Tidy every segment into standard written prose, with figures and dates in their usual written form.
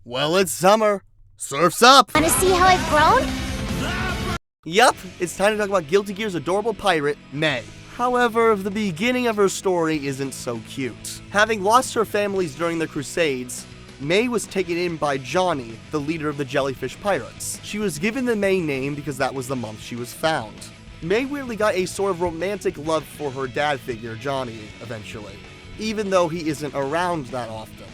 Well, it's summer. Surf's up! Want to see how I've grown? Yup, it's time to talk about Guilty Gear's adorable pirate, May. However, the beginning of her story isn't so cute. Having lost her families during the Crusades, May was taken in by Johnny, the leader of the Jellyfish Pirates. She was given the May name because that was the month she was found. May weirdly got a sort of romantic love for her dad figure, Johnny, eventually, even though he isn't around that often.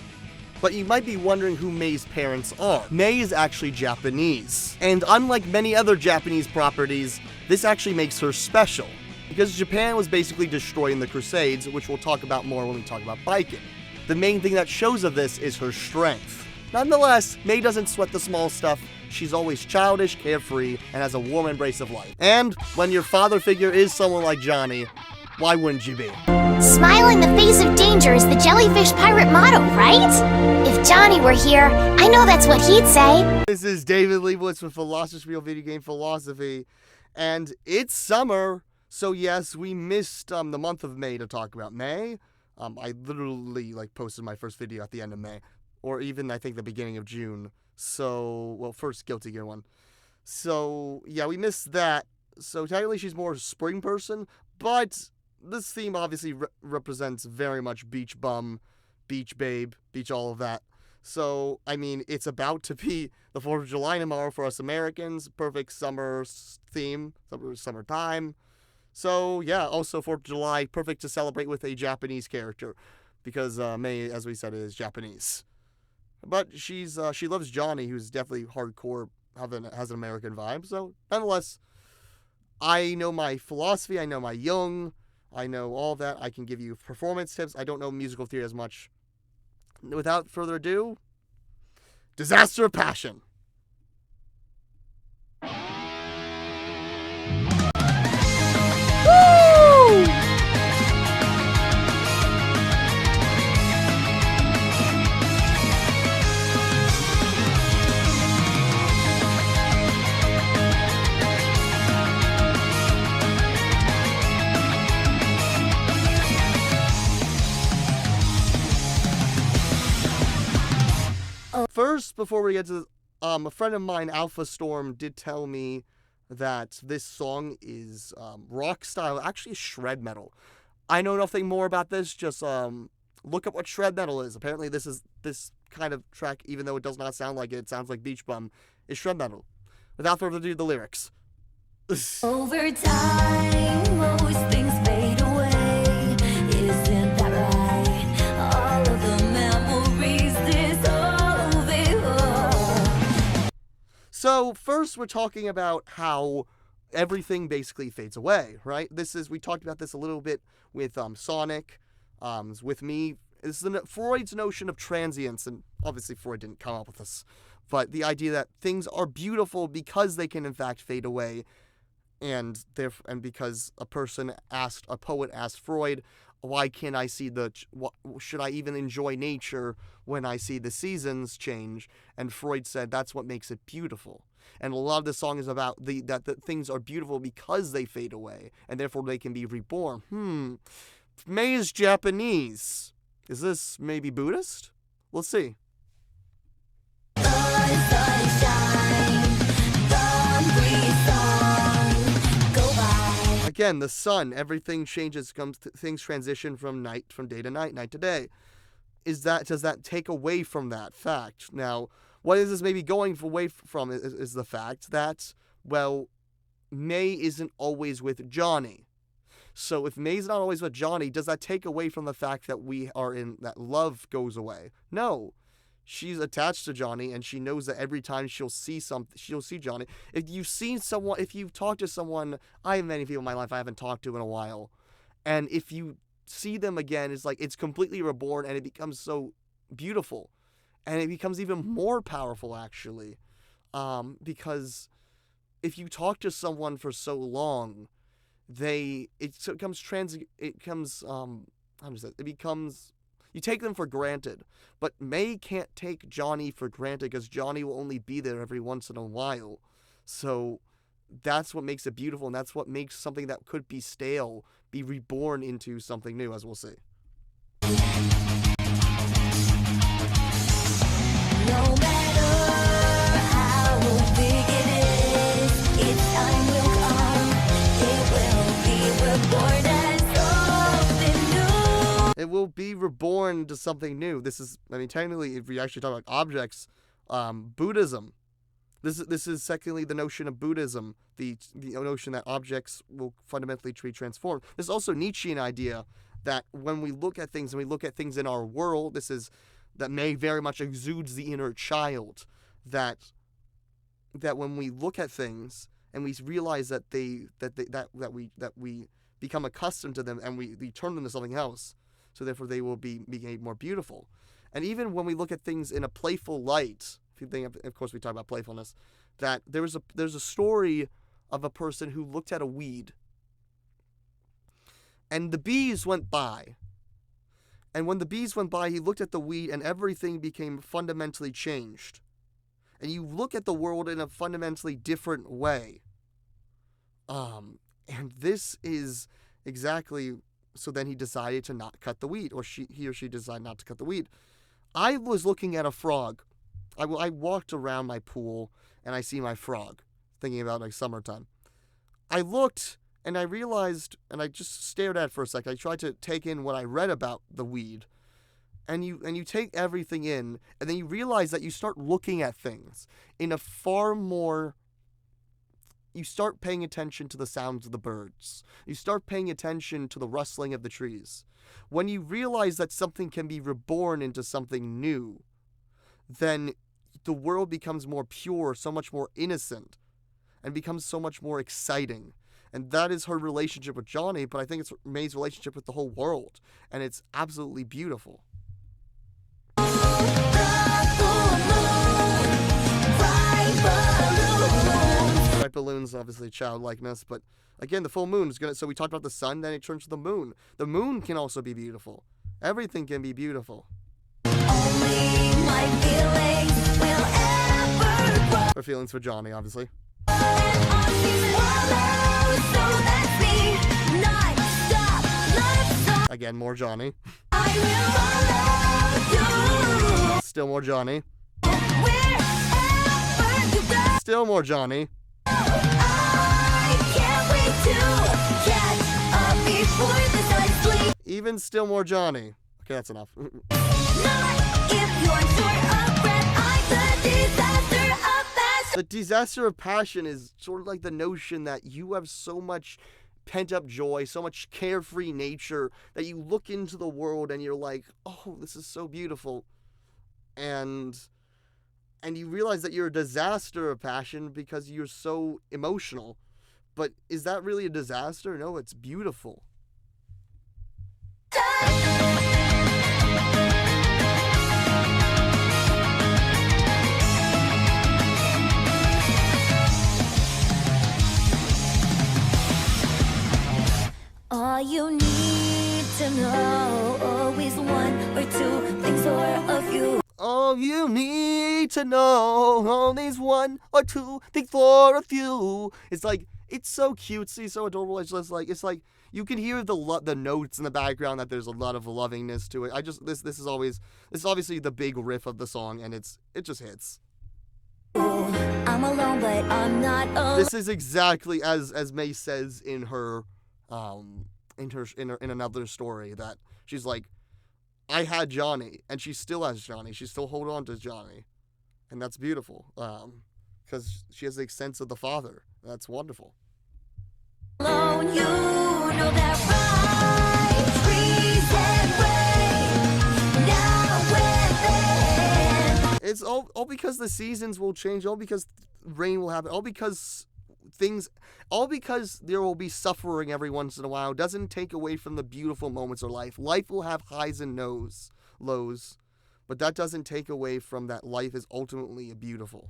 But you might be wondering who May's parents are. May is actually Japanese, and unlike many other Japanese properties, this actually makes her special, because Japan was basically destroying the Crusades, which we'll talk about more when we talk about biking. The main thing that shows of this is her strength. Nonetheless, May doesn't sweat the small stuff. She's always childish, carefree, and has a warm embrace of life. And when your father figure is someone like Johnny, why wouldn't you be? Smile in the face of danger is the Jellyfish Pirate motto, right? If Johnny were here, I know that's what he'd say. This is David Leibowitz with Philosophy Video Game Philosophy, and it's summer, so yes, we missed the month of May to talk about May. I literally posted my first video at the end of May, or even I think the beginning of June. So, well, first Guilty Gear one. So yeah, we missed that. So technically, she's more a spring person, but this theme obviously represents very much beach bum, beach babe, beach all of that. So, I mean, it's about to be the 4th of July tomorrow for us Americans. Perfect summer theme, summertime. So, yeah, also 4th of July, perfect to celebrate with a Japanese character. Because May, as we said, is Japanese. But she loves Johnny, who's definitely hardcore, has an American vibe. So, nonetheless, I know my philosophy, I know my Jung, I know all that. I can give you performance tips. I don't know musical theory as much. Without further ado, Disaster of Passion. Woo! First, before we get to a friend of mine, Alphastorm, did tell me that this song is rock style, actually shred metal. I know nothing more about this, just look up what shred metal is. Apparently this kind of track, even though it does not sound like it sounds like Beach Bum, is shred metal. Without further ado, the lyrics. Over time, most things fade away. Isn't that right? All of the memories dissolve. So first, we're talking about how everything basically fades away, right? We talked about this a little bit with Sonic, with me. This is Freud's notion of transience, and obviously Freud didn't come up with this, but the idea that things are beautiful because they can in fact fade away. And because a poet asked Freud, why can't I see should I even enjoy nature when I see the seasons change? And Freud said that's what makes it beautiful. And a lot of the song is about that things are beautiful because they fade away, and therefore they can be reborn. May is Japanese. Is this maybe Buddhist? We'll see. Again, the sun, everything changes, things transition from day to night, night to day. Does that take away from that fact? Now, what is this maybe going away from is the fact that, well, May isn't always with Johnny. So if May's not always with Johnny, does that take away from the fact that that love goes away? No. She's attached to Johnny, and she knows that every time she'll see Johnny. If you've talked to someone, I have many people in my life I haven't talked to in a while, and if you see them again, it's completely reborn, and it becomes so beautiful, and it becomes even more powerful, actually, because if you talk to someone for so long, you take them for granted. But May can't take Johnny for granted because Johnny will only be there every once in a while. So that's what makes it beautiful, and that's what makes something that could be stale be reborn into something new, as we'll see. No matter it will be reborn into something new. This is, I mean, technically, if we actually talk about objects, Buddhism. This is secondly the notion of Buddhism, the notion that objects will fundamentally be transformed. There's also Nietzschean idea that when we look at things and we look at things in our world, that may very much exudes the inner child. That when we look at things and we realize that we become accustomed to them and we turn them to something else, so therefore they will be made more beautiful. And even when we look at things in a playful light, if you think, of course, we talk about playfulness, that there's a story of a person who looked at a weed, and the bees went by. And when the bees went by, he looked at the weed, and everything became fundamentally changed. And you look at the world in a fundamentally different way. And this is exactly, so then he decided to not cut the weed, or he or she decided not to cut the weed. I was looking at a frog. I walked around my pool, and I see my frog, thinking about like summertime. I looked, and I realized, and I just stared at it for a second. I tried to take in what I read about the weed. And you take everything in, and then you realize that you start looking at things in a far more... You start paying attention to the sounds of the birds. You start paying attention to the rustling of the trees. When you realize that something can be reborn into something new, then the world becomes more pure, so much more innocent, and becomes so much more exciting. And that is her relationship with Johnny, but I think it's May's relationship with the whole world. And it's absolutely beautiful. Bright balloons, obviously childlikeness, but again, the full moon is gonna. So we talked about the sun, then it turns to the moon. The moon can also be beautiful. Everything can be beautiful. Only my feelings will ever grow. Her feelings for Johnny, obviously. And on these wallows, so that's me. Non-stop love song. Again, more Johnny. I will follow you. Still more Johnny. Wherever you go. Still more Johnny. I can't wait to catch up before the sun sleeps. Even still more Johnny. Okay, that's enough. Not if you're short of breath. I'm the disaster of passion. The disaster of passion is sort of like the notion that you have so much pent-up joy, so much carefree nature, that you look into the world and you're like, oh, this is so beautiful. And you realize that you're a disaster of passion because you're so emotional. But is that really a disaster? No, it's beautiful. All you need to know, always one or two things or a few. All you need to know, only's one or two things for a few. It's like, it's so cutesy, so adorable. It's like you can hear the notes in the background that there's a lot of lovingness to it. This is obviously the big riff of the song, and it just hits. I'm alone, but I'm not alone. This is exactly as May says in her in another story, that she's like, I had Johnny, and she still has Johnny. She still hold on to Johnny, and that's beautiful. Because she has the sense of the father. That's wonderful. Alone, you know that right. Trees and rain, now and then. It's all because the seasons will change. All because rain will happen. All because there will be suffering every once in a while. Doesn't take away from the beautiful moments of life. Life will have highs and lows, but that doesn't take away from that life is ultimately beautiful.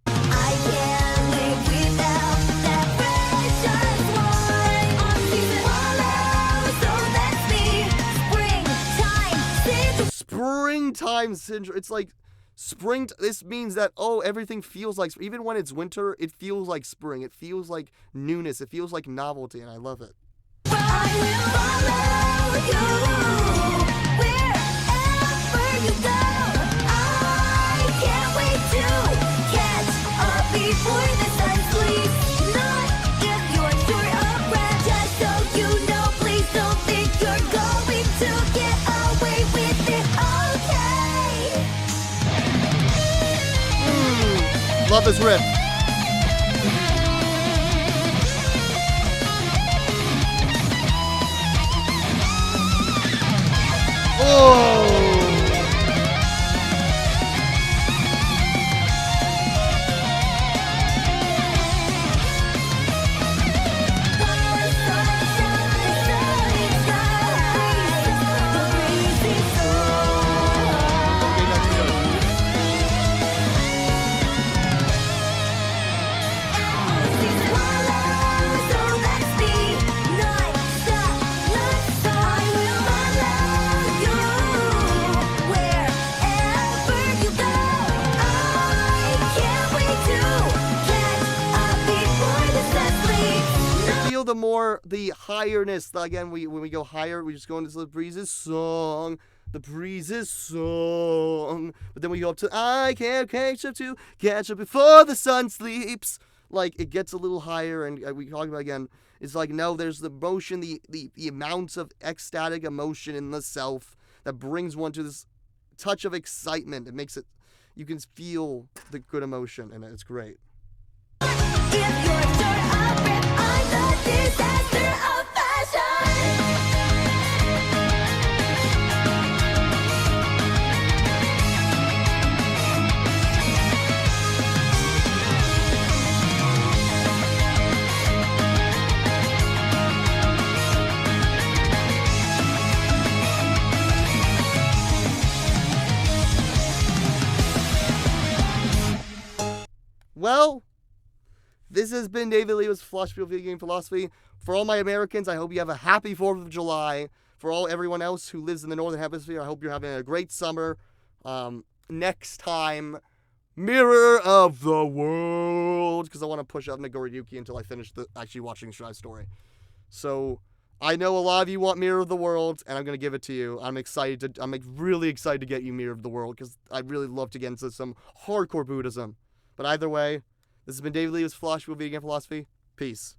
I can't live without that precious wine. On season 1, so that's me. Springtime syndrome. It's like spring. This means that, everything feels like, even when it's winter, it feels like spring. It feels like newness. It feels like novelty, and I love it. I will follow you wherever you go. I can't wait to catch up before the sun sleeps. Not if you're short of breath, just so you know. Please don't think you're going to Love this riff. Oh! The higherness. Again, when we go higher, we just go into the breezes song. The breezes song. But then we go up to I can't catch up before the sun sleeps. Like, it gets a little higher, and we talk about again, it's like, no, there's the motion, the amounts of ecstatic emotion in the self that brings one to this touch of excitement. It makes it, you can feel the good emotion, and it's great. If you're sure of it, I'm the disaster of fashion. Well, this has been David Lee with Philosophy Video Game Philosophy. For all my Americans, I hope you have a happy 4th of July. For everyone else who lives in the Northern Hemisphere, I hope you're having a great summer. Next time, Mirror of the World, because I want to push up Nagoriyuki until I finish actually watching Shy Story. So, I know a lot of you want Mirror of the World, and I'm going to give it to you. I'm really excited to get you Mirror of the World, because I'd really love to get into some hardcore Buddhism. But either way, this has been David Lee with Philosophy Video Game Philosophy. Peace.